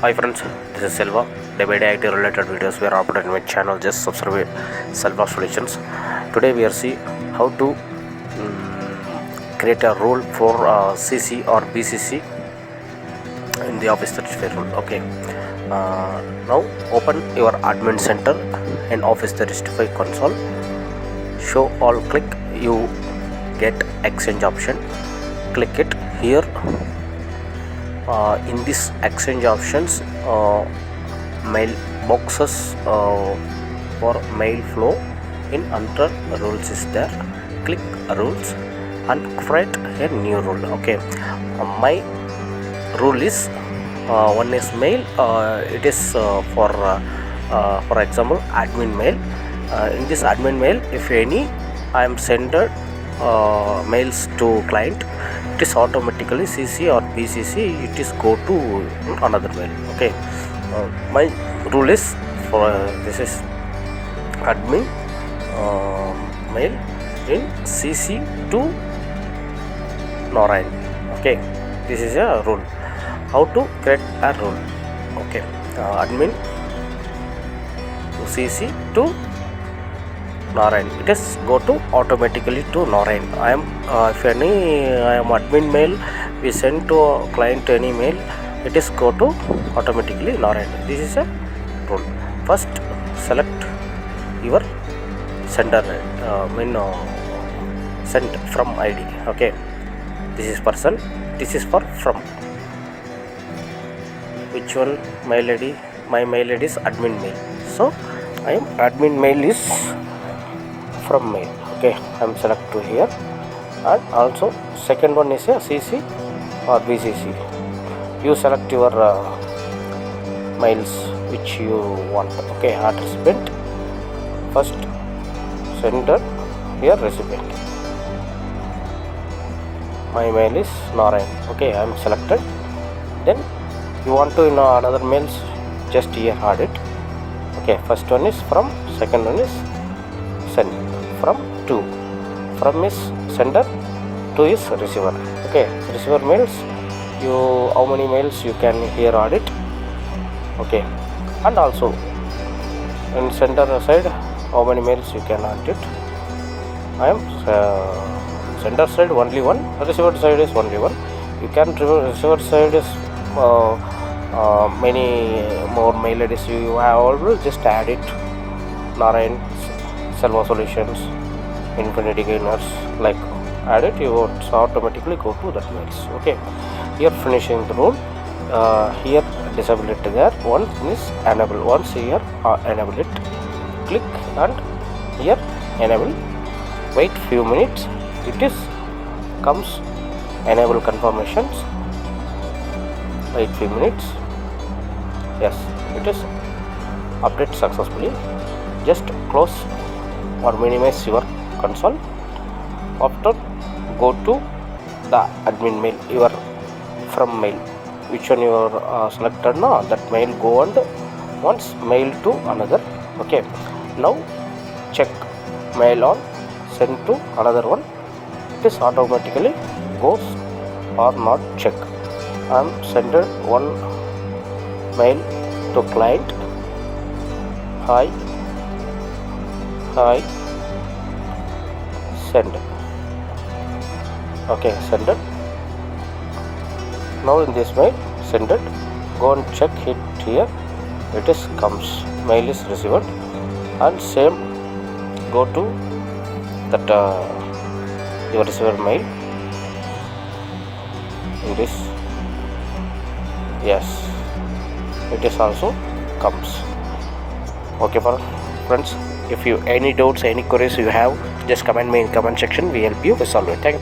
Hi friends, this is Selva. Day by day IT related videos we are uploading on my channel. Just subscribe Selva Solutions. Today we are see how to create a role for CC or BCC in the Office 365 role. Okay. Now open your admin center in Office 365 console. Show all click. You get exchange option. Click it here. In this exchange options, mail boxes for mail flow in under rules is there. Click rules and create a new rule. Okay, my rule is one is mail. It is for example admin mail. In this admin mail, if any I am sender mails to client, it is automatically CC or BCC, it is go to another mail. Okay, my rule is for this is admin mail in CC to Narayan. Okay, this is a rule. How to create a rule? Okay, admin CC to Narayan, it is go to automatically to Narayan. If any I am admin mail we send to a client any mail, it is go to automatically Narayan. This is a rule. First select your sender send from ID. Okay, this is person, this is for from. Which one mail ID? My mail ID is admin mail, so I am admin mail is from mail. Okay, I am select to here, and also second one is a CC or BCC. You select your mails which you want. Okay, recipient, first sender, here recipient. My mail is Narayan. Okay, I am selected. Then you want to another mails, just here add it. Okay, first one is from, second one is send. From to, from is sender, to is receiver. Okay, receiver mails, you how many mails you can here add it. Okay, and also in sender side how many mails you can add it. I am sender side only one, receiver side is only one. You can receiver side is many more mail IDs you have already, just add it. Narayan, Selva Solutions, Infinity Gainers, like add it, you would automatically go to that mails. Okay, here finishing the rule. Here disable it there. One is enable. Once here enable it. Click and here enable. Wait few minutes. It is comes enable confirmations. Wait few minutes. Yes, it is update successfully. Just close or minimize your console. After go to the admin mail, your from mail, which one you are selected now, that mail go and once mail to another. Okay, now check mail on, send to another one. It is automatically goes or not check. I am sent one mail to client. Hi, send. Okay, send it. Now in this mail send it, go and check it here. It is comes, mail is received, and same go to that your receiver mail in this. Yes, it is also comes. Okay, for friends, if you any doubts, any queries you have, just comment me in comment section. We help you resolve it. Thank you.